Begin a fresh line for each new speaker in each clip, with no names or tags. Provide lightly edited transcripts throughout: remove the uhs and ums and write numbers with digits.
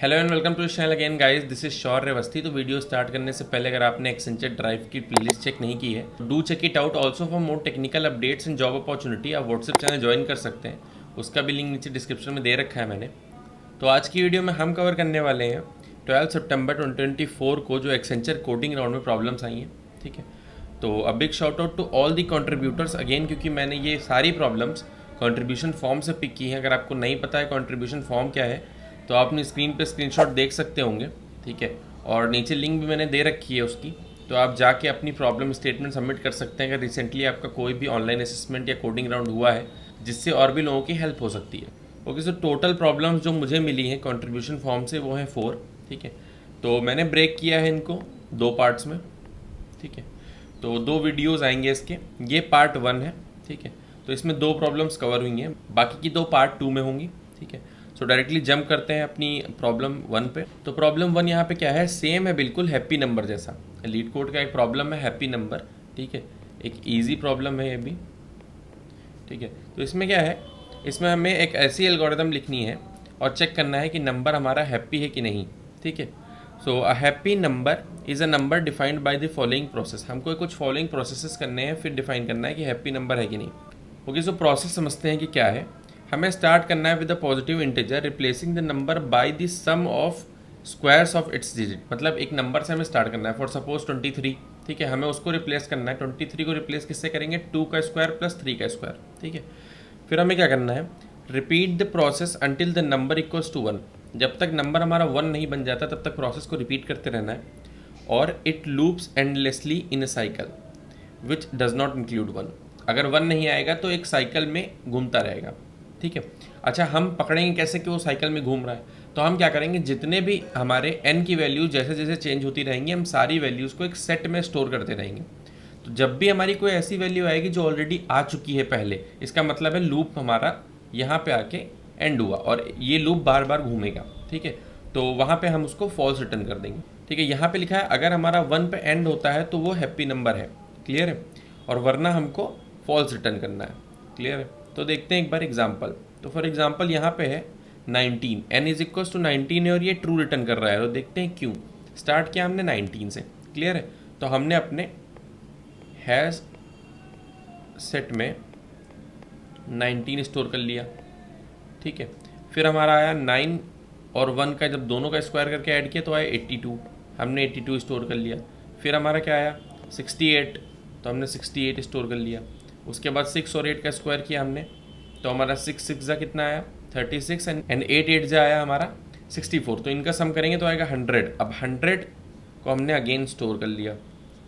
Hello and welcome to channel again guys, this is Shaurya Awasthi. तो video start करने से पहले अगर आपने एक्सेंचर ड्राइव की प्लेलिस्ट चेक नहीं की है, do check it out. Also for more technical updates and job opportunity आप व्हाट्सएप चैनल ज्वाइन कर सकते हैं, उसका भी लिंक नीचे डिस्क्रिप्शन में दे रखा है मैंने। तो आज की वीडियो में हम कवर करने वाले हैं 12 सितंबर 2024 को जो एक्सेंचर कोडिंग राउंड में प्रॉब्लम्स आई हैं। ठीक है, तो a big shout out to all the contributors again, क्योंकि मैंने ये सारी प्रॉब्लम्स कंट्रीब्यूशन फॉर्म से पिक की हैं। अगर आपको नहीं पता है कंट्रीब्यूशन फॉर्म क्या है तो आप अपनी स्क्रीन पे स्क्रीनशॉट देख सकते होंगे। ठीक है, और नीचे लिंक भी मैंने दे रखी है उसकी, तो आप जाके अपनी प्रॉब्लम स्टेटमेंट सबमिट कर सकते हैं अगर रिसेंटली आपका कोई भी ऑनलाइन असेसमेंट या कोडिंग राउंड हुआ है, जिससे और भी लोगों की हेल्प हो सकती है। ओके, सो टोटल प्रॉब्लम्स जो मुझे मिली हैं कंट्रीब्यूशन फॉर्म से वो हैं 4। ठीक है, तो मैंने ब्रेक किया है इनको 2 पार्ट्स में। ठीक है, तो 2 वीडियोज़ आएंगे इसके, ये पार्ट 1 है। ठीक है, तो इसमें 2 प्रॉब्लम्स कवर हुई हैं, बाकी की 2 पार्ट 2 में होंगी। ठीक है, सो डायरेक्टली जंप करते हैं अपनी प्रॉब्लम 1 पे। तो प्रॉब्लम 1 यहाँ पे क्या है, सेम है बिल्कुल हैप्पी नंबर जैसा। लीड कोड का एक प्रॉब्लम है हैप्पी नंबर। ठीक है, एक ईजी प्रॉब्लम है ये भी। ठीक है, तो इसमें क्या है, इसमें हमें एक ऐसी एल्गोरिदम लिखनी है और चेक करना है कि नंबर हमारा हैप्पी है कि नहीं। ठीक है, so a happy number is a number defined by the following process. हमको कुछ फॉलोइंग प्रोसेसेस करने हैं, फिर डिफाइन करना है कि हैप्पी नंबर है कि नहीं। ओके, सो प्रोसेस समझते हैं कि क्या है। हमें स्टार्ट करना है with a positive integer replacing the number by the sum of squares of its digit. मतलब एक नंबर से हमें स्टार्ट करना है, फॉर सपोज 23। ठीक है, हमें उसको रिप्लेस करना है। 23 को रिप्लेस किससे करेंगे, 2 का स्क्वायर प्लस 3 का स्क्वायर। ठीक है, फिर हमें क्या करना है, repeat the process until the number equals to 1। जब तक नंबर हमारा 1 नहीं बन जाता तब तक प्रोसेस को रिपीट करते रहना है। और it loops endlessly in a cycle which does not include 1। अगर 1 नहीं आएगा तो एक साइकिल में घूमता रहेगा। ठीक है, अच्छा हम पकड़ेंगे कैसे कि वो साइकिल में घूम रहा है, तो हम क्या करेंगे, जितने भी हमारे n की वैल्यूज जैसे जैसे चेंज होती रहेंगी, हम सारी वैल्यूज़ को एक सेट में स्टोर करते रहेंगे। तो जब भी हमारी कोई ऐसी वैल्यू आएगी जो ऑलरेडी आ चुकी है पहले, इसका मतलब है लूप हमारा यहाँ पे आके एंड हुआ और ये लूप बार बार घूमेगा। ठीक है, तो वहाँ पे हम उसको फॉल्स रिटर्न कर देंगे। ठीक है, यहाँ पे लिखा है अगर हमारा 1 पे एंड होता है तो वो हैप्पी नंबर है। क्लियर है, और वरना हमको फॉल्स रिटर्न करना है। क्लियर है, तो देखते हैं एक बार एग्जाम्पल। तो फॉर एग्जाम्पल यहाँ पे है 19, n इज इक्वल्स टू 19 है और ये ट्रू रिटर्न कर रहा है। तो देखते हैं क्यों। स्टार्ट किया हमने 19 से। क्लियर है, तो हमने अपने हैश सेट में 19 स्टोर कर लिया। ठीक है, फिर हमारा आया 9 और 1 का जब दोनों का स्क्वायर करके ऐड किया तो आया 82। हमने 82 स्टोर कर लिया। फिर हमारा क्या आया 68, तो हमने 68 स्टोर कर लिया। उसके बाद 6 और 8 का स्क्वायर किया हमने, तो हमारा 6 जा कितना आया 36 एंड 8 जा आया हमारा 64। तो इनका सम करेंगे तो आएगा 100। अब 100 को हमने अगेन स्टोर कर लिया।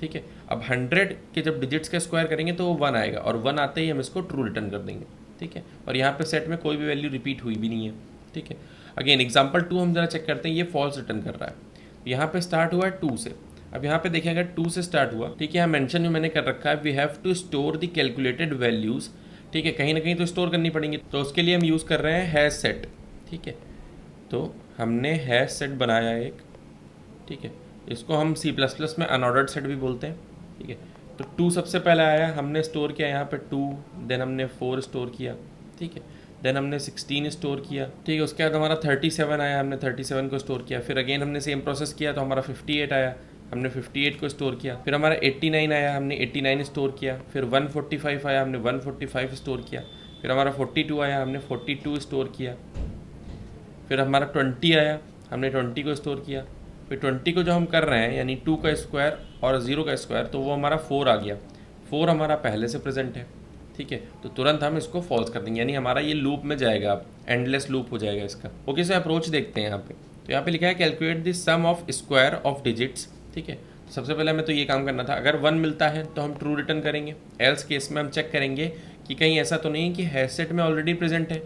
ठीक है, अब 100 के जब डिजिट्स का स्क्वायर करेंगे तो वो 1 आएगा और 1 आते ही हम इसको ट्रू रिटर्न कर देंगे। ठीक है, और यहाँ पे सेट में कोई भी वैल्यू रिपीट हुई भी नहीं है। ठीक है, अगेन एग्जाम्पल 2 हम जरा चेक करते हैं, ये फॉल्स रिटर्न कर रहा है। यहाँ पे स्टार्ट हुआ है 2 से। अब यहाँ पे देखें अगर 2 से स्टार्ट हुआ, ठीक है, यहाँ मेंशन जो मैंने कर रखा है, we have to store the calculated values. ठीक है, कहीं ना कहीं तो स्टोर करनी पड़ेंगी, तो उसके लिए हम यूज़ कर रहे हैं हैश सेट। ठीक है, तो हमने हैश सेट बनाया एक। ठीक है, इसको हम C++ में अनऑर्डर्ड सेट भी बोलते हैं। ठीक है, तो 2 सबसे पहले आया, हमने स्टोर किया यहाँ पे 2, देन हमने 4 स्टोर किया। ठीक है, देन हमने 16 स्टोर किया। ठीक है, उसके बाद हमारा 37 आया, हमने 37 को स्टोर किया। फिर अगेन हमने सेम प्रोसेस किया तो हमारा 58 आया, हमने 58 को स्टोर किया। फिर हमारा 89 आया, हमने 89 स्टोर किया। फिर 145 आया, हमने 145 स्टोर किया। फिर हमारा 42 आया, हमने 42 स्टोर किया। फिर हमारा 20 आया, हमने 20 को स्टोर किया। फिर 20 को जो हम कर रहे हैं यानी 2 का स्क्वायर और 0 का स्क्वायर, तो वो हमारा 4 आ गया। 4 हमारा पहले से प्रेजेंट है। ठीक है, तो तुरंत हम इसको फॉल्स कर देंगे, यानी हमारा ये लूप में जाएगा, अब एंडलेस लूप हो जाएगा इसका। ओके, सो अप्रोच देखते हैं यहाँ पे। तो यहाँ पे लिखा है calculate the sum of square of digits. ठीक है, सबसे पहले हमें तो ये काम करना था, अगर 1 मिलता है तो हम ट्रू रिटर्न करेंगे। एल्स केस में हम चेक करेंगे कि कहीं ऐसा तो नहीं है कि हैश सेट में ऑलरेडी प्रेजेंट है,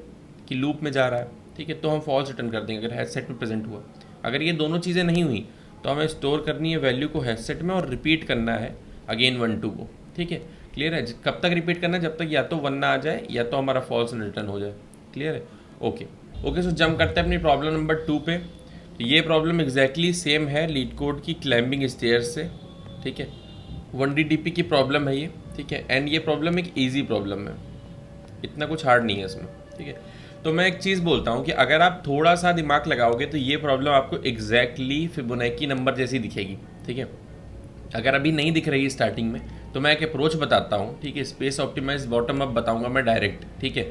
कि लूप में जा रहा है। ठीक है, तो हम फॉल्स रिटर्न कर देंगे अगर हैश सेट में प्रेजेंट हुआ। अगर ये दोनों चीज़ें नहीं हुई तो हमें स्टोर करनी है वैल्यू को हैश सेट में और रिपीट करना है अगेन 1 2 को। ठीक है, क्लियर है, कब तक रिपीट करना है, जब तक या तो 1 ना आ जाए या तो हमारा फॉल्स रिटर्न हो जाए। क्लियर है, ओके ओके। सो जंप करते हैं अपनी प्रॉब्लम नंबर 2 पे। तो ये प्रॉब्लम एग्जैक्टली सेम है लीड कोड की क्लाइंबिंग स्टेयर्स से। ठीक है, 1DDP की प्रॉब्लम है ये। ठीक है, एंड ये प्रॉब्लम एक ईजी प्रॉब्लम है, इतना कुछ हार्ड नहीं है इसमें। ठीक है, तो मैं एक चीज़ बोलता हूँ कि अगर आप थोड़ा सा दिमाग लगाओगे तो ये प्रॉब्लम आपको एग्जैक्टली फिबोनाची नंबर जैसी दिखेगी, ठीक है। अगर अभी नहीं दिख रही स्टार्टिंग में तो मैं एक अप्रोच बताता हूँ, ठीक है, स्पेस ऑप्टिमाइज बॉटम अप बताऊँगा मैं डायरेक्ट, ठीक है।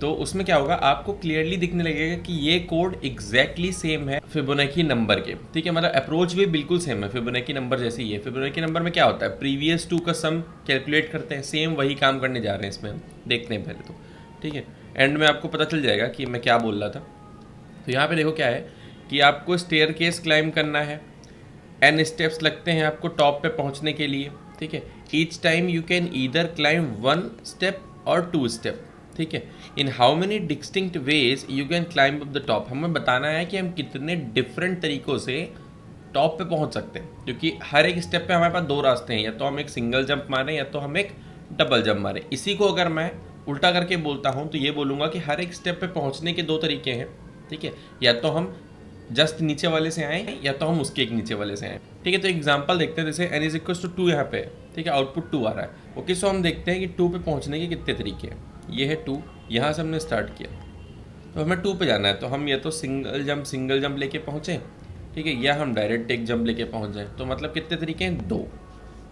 तो उसमें क्या होगा, आपको क्लियरली दिखने लगेगा कि ये कोड एग्जैक्टली सेम है फिबोनाची नंबर के, ठीक है। मतलब अप्रोच भी बिल्कुल सेम है, फिबोनाची नंबर जैसे ही है। फिबोनाची नंबर में क्या होता है, प्रीवियस टू का सम कैलकुलेट करते हैं, सेम वही काम करने जा रहे हैं इसमें हम, देखते हैं पहले तो, ठीक है। एंड में आपको पता चल जाएगा कि मैं क्या बोल रहा था। तो यहाँ पे देखो क्या है कि आपको स्टेयर केस क्लाइम करना है, n स्टेप्स लगते हैं आपको टॉप पे पहुँचने के लिए, ठीक है। Each time you can either climb 1 step और 2 स्टेप, ठीक है। In how many distinct ways you can climb up the top, हमें बताना है कि हम कितने डिफरेंट तरीक़ों से टॉप पे पहुंच सकते हैं, क्योंकि हर एक स्टेप पे हमारे पास 2 रास्ते हैं, या तो हम एक सिंगल जंप मारें या तो हम एक डबल जंप मारें। इसी को अगर मैं उल्टा करके बोलता हूं तो ये बोलूँगा कि हर एक स्टेप पे पहुंचने के 2 तरीके हैं, ठीक है। या तो हम जस्ट नीचे वाले से आएँ या तो हम उसके एक नीचे वाले से आएँ, ठीक है। तो एग्जाम्पल देखते हैं, जैसे n इज इक्वल टू 2 यहाँ पे, ठीक है, आउटपुट 2 आ रहा है। ओके, सो हम देखते हैं कि 2 पे पहुँचने के कितने तरीके हैं। ये है 2, यहाँ से हमने स्टार्ट किया तो हमें 2 पे जाना है, तो हम या तो सिंगल जंप लेके पहुँचें, ठीक है, या हम डायरेक्ट एक जंप लेके पहुँच जाएँ। तो मतलब कितने तरीके हैं, 2।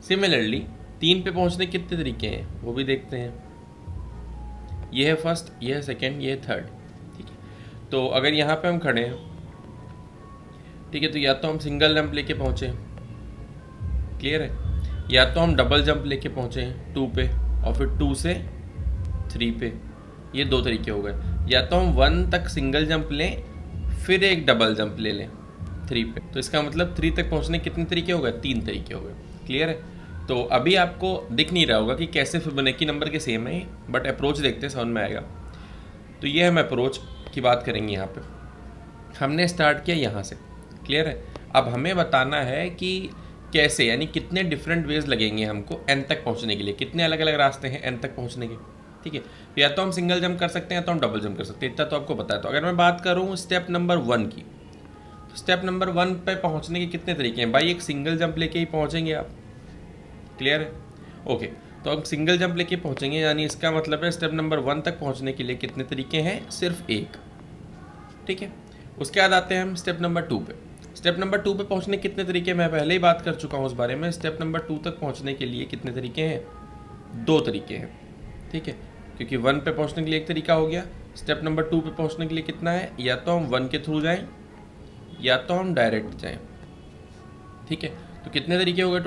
सिमिलरली 3 पे पहुँचने के कितने तरीके हैं वो भी देखते हैं। ये है फर्स्ट, ये है सेकेंड, ये है थर्ड, ठीक है। तो अगर यहाँ पे हम खड़े हैं, ठीक है, तो या तो हम सिंगल जंप लेके पहुँचे, क्लियर है, या तो हम डबल जंप लेके पहुँचे 2 पे और फिर 2 से 3 पे, ये 2 तरीके हो गए। या तो हम 1 तक सिंगल जंप लें फिर एक डबल जंप ले लें 3 पे, तो इसका मतलब 3 तक पहुंचने कितने तरीके हो गए, 3 तरीके हो गए, क्लियर है। तो अभी आपको दिख नहीं रहा होगा कि कैसे फिबोनाची नंबर के सेम है, बट अप्रोच देखते हैं, समझ में आएगा। तो ये हम अप्रोच की बात करेंगे। यहाँ पे हमने स्टार्ट किया यहाँ से, क्लियर है। अब हमें बताना है कि कैसे, यानी कितने डिफरेंट वेज लगेंगे हमको n तक पहुँचने के लिए, कितने अलग अलग रास्ते हैं n तक पहुँचने के, ठीक है। या तो हम सिंगल जंप कर सकते हैं या तो हम डबल जंप कर सकते हैं, इतना तो आपको पता है। तो अगर मैं बात करूँ स्टेप नंबर 1 की, तो स्टेप नंबर 1 पे पहुँचने के कितने तरीके हैं भाई, एक सिंगल जंप लेके ही पहुँचेंगे आप, क्लियर है। ओके, तो हम सिंगल जंप लेके पहुँचेंगे, यानी इसका मतलब है स्टेप नंबर 1 तक पहुँचने के लिए कितने तरीके हैं, सिर्फ एक, ठीक है। उसके बाद आते हैं हम स्टेप नंबर 2 पे। स्टेप नंबर 2 पे पहुँचने के कितने तरीके, मैं पहले ही बात कर चुका हूँ उस बारे में। स्टेप नंबर 2 तक पहुँचने के लिए कितने तरीके हैं, 2 तरीके हैं, ठीक है, क्योंकि 1 पे पहुँचने के लिए एक तरीका हो गया। स्टेप नंबर 2 पे पहुँचने के लिए कितना है, या तो हम 1 के थ्रू जाएं या तो हम डायरेक्ट जाएं, ठीक है। तो कितने तरीके हो गए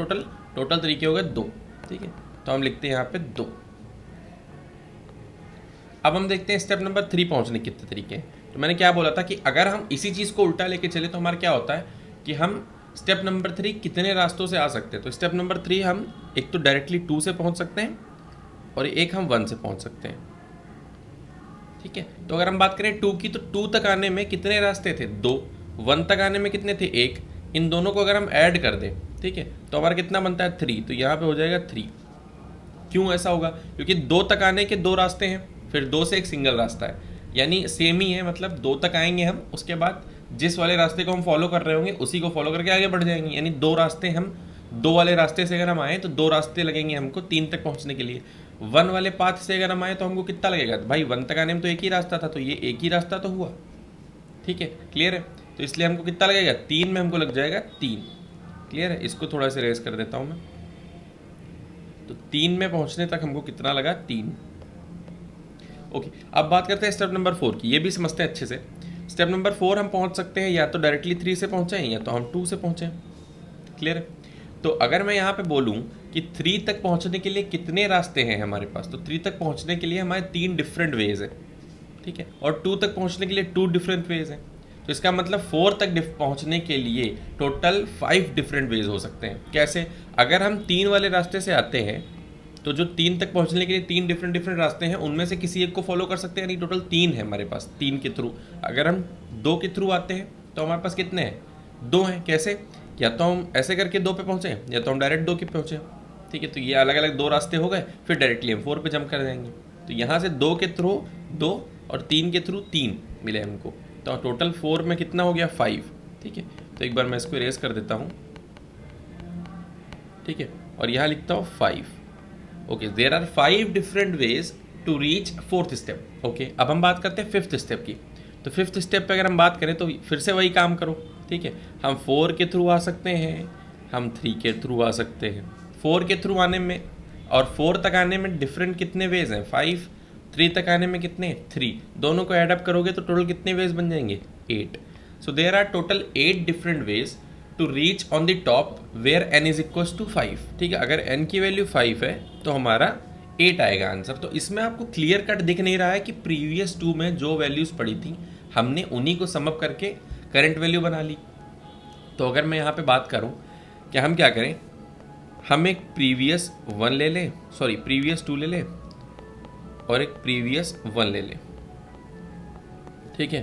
टोटल तरीके हो गए 2, ठीक है। तो हम लिखते हैं यहाँ पे 2। अब हम देखते हैं स्टेप नंबर 3 पहुँचने के कितने तरीके हैं। तो मैंने क्या बोला था कि अगर हम इसी चीज़ को उल्टा लेके चले तो हमारा क्या होता है कि हम स्टेप नंबर 3 कितने रास्तों से आ सकते हैं। तो स्टेप नंबर 3 हम एक तो डायरेक्टली 2 से पहुँच सकते हैं और एक हम 1 से पहुंच सकते हैं, ठीक है। तो अगर हम बात करें 2 की, तो 2 तक आने में कितने रास्ते थे, 2। 1 तक आने में कितने थे, 1। इन दोनों को अगर हम ऐड कर दें, ठीक है, तो हमारा कितना बनता है, 3। तो यहाँ पे हो जाएगा 3। क्यों ऐसा होगा, क्योंकि 2 तक आने के 2 रास्ते हैं, फिर 2 से एक सिंगल रास्ता है, यानी सेम ही है। मतलब 2 तक आएंगे हम, उसके बाद जिस वाले रास्ते को हम फॉलो कर रहे होंगे उसी को फॉलो करके आगे बढ़ जाएंगे। यानी 2 रास्ते, हम 2 वाले रास्ते से अगर हम आए तो 2 रास्ते लगेंगे हमको 3 तक पहुंचने के लिए। 1 वाले पाथ से अगर हम आए तो हमको कितना लगेगा भाई, 1 तक आने में तो एक ही रास्ता था, तो ये एक ही रास्ता तो हुआ, ठीक है, क्लियर है। तो इसलिए हमको कितना लगेगा, 3 में हमको लग जाएगा 3, क्लियर है। इसको थोड़ा सा रेस कर देता हूँ मैं, तो 3 में पहुँचने तक हमको कितना लगा, 3। ओके, अब बात करते हैं स्टेप नंबर 4 की, ये भी समझते हैं अच्छे से। स्टेप नंबर 4 हम पहुँच सकते हैं या तो डायरेक्टली 3 से पहुँचें या तो हम 2 से पहुँचें, क्लियर है। तो अगर मैं यहाँ पे बोलूँ कि 3 तक पहुँचने के लिए कितने रास्ते हैं हमारे पास, तो 3 तक पहुँचने के लिए हमारे 3 डिफरेंट वेज हैं, ठीक है, और 2 तक पहुँचने के लिए 2 डिफरेंट वेज हैं। तो इसका मतलब 4 तक पहुँचने के लिए टोटल 5 डिफरेंट वेज हो सकते हैं। कैसे, अगर हम 3 वाले रास्ते से आते हैं तो जो 3 तक पहुँचने के लिए 3 डिफरेंट रास्ते हैं, उनमें से किसी एक को फॉलो कर सकते हैं, यानी टोटल 3 है हमारे पास, 3 के थ्रू। अगर हम 2 के थ्रू आते हैं तो हमारे पास कितने हैं, 2 हैं। कैसे, या तो हम ऐसे करके 2 पे पहुँचे या तो हम डायरेक्ट 2 के पहुँचे, ठीक है। तो ये अलग अलग 2 रास्ते हो गए, फिर डायरेक्टली हम 4 पे जंप कर जाएंगे। तो यहाँ से 2 के थ्रू 2 और 3 के थ्रू 3 मिले हमको, तो टोटल 4 में कितना हो गया, 5, ठीक है। तो एक बार मैं इसको इरेज कर देता हूँ, ठीक है, और यहाँ लिखता हूँ 5। Okay, there are 5 different ways to reach fourth step. Okay, अब हम बात करते हैं फिफ्थ स्टेप की। तो फिफ्थ स्टेप पे अगर हम बात करें तो फिर से वही काम करो, ठीक है। हम 4 के थ्रू आ सकते हैं, हम 3 के थ्रू आ सकते हैं। 4 के थ्रू आने में और 4 तक आने में डिफरेंट कितने वेज हैं? 5। 3 तक आने में कितने? 3। दोनों को एड अप करोगे तो टोटल कितने वेज बन जाएंगे? 8। So there are total 8 different ways to reach on the top where n is equal to 5। ठीक है, अगर n की वैल्यू 5 है तो हमारा 8 आएगा आंसर। तो इसमें आपको क्लियर कट दिख नहीं रहा है कि प्रीवियस 2 में जो वैल्यूज़ पड़ी थी हमने उन्हीं को समअप करके करंट वैल्यू बना ली। तो अगर मैं यहाँ पे बात करूँ कि हम क्या करें, हम एक प्रीवियस 1 ले लें, सॉरी प्रीवियस 2 ले लें और एक प्रीवियस 1 ले लें, ठीक है,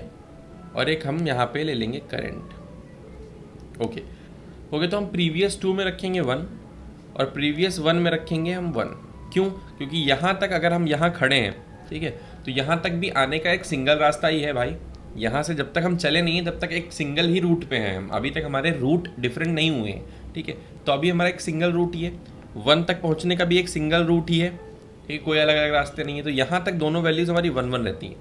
और एक हम यहाँ पे ले लेंगे करंट। ओके हो गया। तो हम प्रीवियस 2 में रखेंगे 1 और प्रीवियस 1 में रखेंगे हम 1। क्यों? क्योंकि यहाँ तक अगर हम यहाँ खड़े हैं, ठीक है, तो यहाँ तक भी आने का एक सिंगल रास्ता ही है भाई। यहाँ से जब तक हम चले नहीं तब तक एक सिंगल ही रूट पे हैं हम, अभी तक हमारे रूट डिफरेंट नहीं हुए हैं, ठीक है। तो अभी हमारा एक सिंगल रूट ही है, 1 तक पहुँचने का भी एक सिंगल रूट ही है, ठीक है, कोई अलग अलग रास्ते नहीं है। तो यहाँ तक दोनों वैल्यूज़ हमारी 1 1 रहती हैं।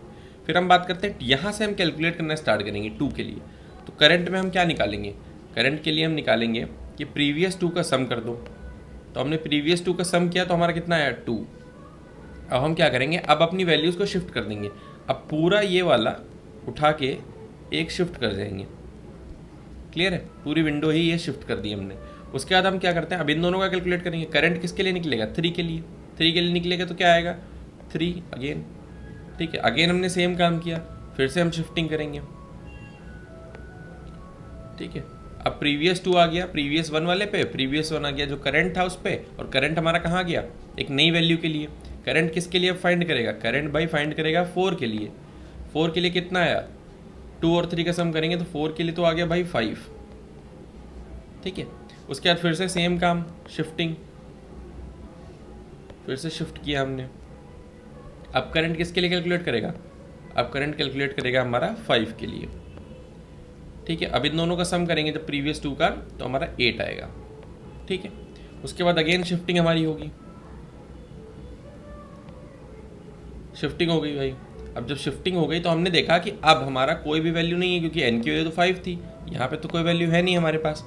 फिर हम बात करते हैं, यहाँ से हम कैलकुलेट करना स्टार्ट करेंगे 2 के लिए। तो करंट में हम क्या निकालेंगे? करंट के लिए हम निकालेंगे कि प्रीवियस 2 का सम कर दो। तो हमने प्रीवियस 2 का सम किया तो हमारा कितना आया? 2। अब हम क्या करेंगे, अब अपनी वैल्यूज़ को शिफ्ट कर देंगे। अब पूरा ये वाला उठा के एक शिफ्ट कर जाएंगे। क्लियर है? पूरी विंडो ही ये शिफ्ट कर दी हमने। उसके बाद हम क्या करते हैं, अब इन दोनों का कैलकुलेट करेंगे। करंट किसके लिए निकलेगा? 3 के लिए। 3 के लिए निकलेगा तो क्या आएगा? 3 अगेन, ठीक है। अगेन हमने सेम काम किया, फिर से हम शिफ्टिंग करेंगे, ठीक है। अब प्रीवियस 2 आ गया प्रीवियस 1 वाले पे, प्रीवियस 1 आ गया जो करंट था उस पे, और करंट हमारा कहाँ गया? एक नई वैल्यू के लिए। करंट किसके लिए फाइंड करेगा? करंट भाई फाइंड करेगा 4 के लिए। 4 के लिए कितना आया? 2 और 3 का सम करेंगे तो 4 के लिए तो आ गया भाई 5, ठीक है। उसके बाद फिर से सेम काम, शिफ्टिंग, फिर से शिफ्ट किया हमने। अब करंट किसके लिए कैलकुलेट करेगा? अब करंट कैलकुलेट करेगा हमारा 5 के लिए, ठीक है। अब इन दोनों का सम करेंगे जब प्रीवियस 2 का तो हमारा 8 आएगा, ठीक है। उसके बाद अगेन शिफ्टिंग हमारी होगी, शिफ्टिंग हो गई भाई। अब जब शिफ्टिंग हो गई तो हमने देखा कि अब हमारा कोई भी वैल्यू नहीं है क्योंकि n की वैल्यू तो 5 थी, यहाँ पे तो कोई वैल्यू है नहीं हमारे पास,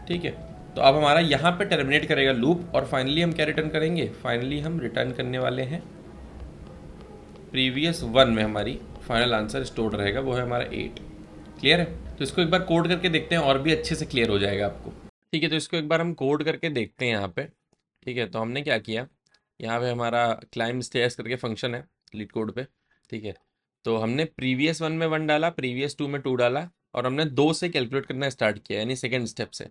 ठीक है। तो अब हमारा यहाँ पे टर्मिनेट करेगा लूप और फाइनली हम क्या रिटर्न करेंगे? फाइनली हम रिटर्न करने वाले हैं प्रीवियस 1 में हमारी फाइनल आंसर स्टोर्ड रहेगा, वो है हमारा 8। क्लियर है? तो इसको एक बार कोड करके देखते हैं और भी अच्छे से क्लियर हो जाएगा आपको, ठीक है। तो इसको एक बार हम कोड करके देखते हैं यहाँ पे, ठीक है। तो हमने क्या किया, यहाँ पे हमारा क्लाइंब स्टेयर्स करके फंक्शन है लीड कोड पे, ठीक है। तो हमने प्रीवियस 1 में 1 डाला, प्रीवियस 2 में 2 डाला और हमने 2 से कैलकुलेट करना स्टार्ट किया, यानी सेकेंड स्टेप से।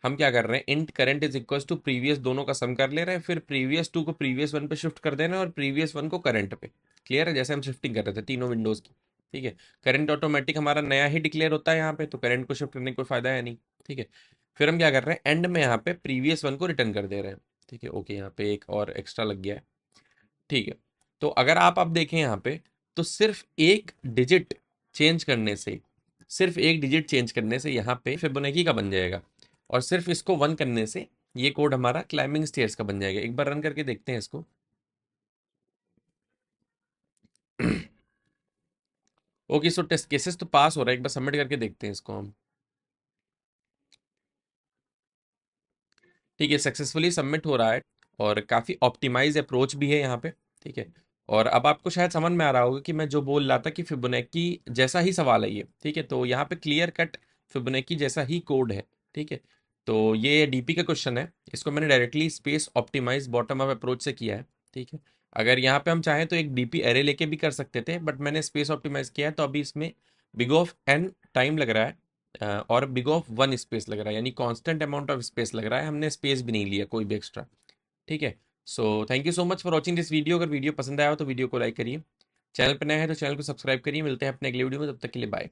हम क्या कर रहे हैं, int current is equal to previous, दोनों का सम कर ले रहे हैं, फिर प्रीवियस 2 को प्रीवियस 1 पे शिफ्ट कर देना और प्रीवियस 1 को करंट पे। क्लियर है? जैसे हम शिफ्टिंग कर रहे थे तीनों विंडोज़ की, ठीक है। करंट ऑटोमेटिक हमारा नया ही डिक्लेयर होता है यहाँ पे, तो करंट को शिफ्ट करने का कोई फायदा है नहीं, ठीक है। फिर हम क्या कर रहे हैं, एंड में यहाँ पे प्रीवियस 1 को रिटर्न कर दे रहे हैं, ठीक है। ओके, यहाँ पे एक और एक्स्ट्रा लग गया है, ठीक है। तो अगर आप देखें यहाँ पे तो सिर्फ एक डिजिट चेंज करने से, सिर्फ एक डिजिट चेंज करने से यहाँ पे फिबोनाची का बन जाएगा और सिर्फ इसको 1 करने से ये कोड हमारा क्लाइंबिंग स्टेयर्स का बन जाएगा। एक बार रन करके देखते हैं इसको। ओके, सो टेस्ट केसेस तो पास हो रहा है, एक बार सबमिट करके देखते हैं इसको हम, ठीक है। सक्सेसफुली सबमिट हो रहा है और काफ़ी ऑप्टिमाइज अप्रोच भी है यहाँ पे, ठीक है। और अब आपको शायद समझ में आ रहा होगा कि मैं जो बोल रहा था कि फिबोनाची जैसा ही सवाल है ये, ठीक है। तो यहाँ पे क्लियर कट फिबोनाची जैसा ही कोड है, ठीक है। तो ये डीपी का क्वेश्चन है, इसको मैंने directly space optimize bottom up approach से किया है, ठीक है। अगर यहाँ पे हम चाहें तो एक डीपी एरे लेके भी कर सकते थे, बट मैंने स्पेस ऑप्टिमाइज किया है तो अभी इसमें बिग ऑफ एन टाइम लग रहा है और बिग ऑफ 1 स्पेस लग रहा है, यानी कांस्टेंट अमाउंट ऑफ स्पेस लग रहा है, हमने स्पेस भी नहीं लिया कोई भी एक्स्ट्रा, ठीक है। So thank you so much for watching this video. अगर वीडियो पसंद आया हो तो वीडियो को लाइक करिए, चैनल पर नया है तो चैनल को सब्सक्राइब करिए। मिलते हैं अपने अगले वीडियो में, तब तक के लिए बाय।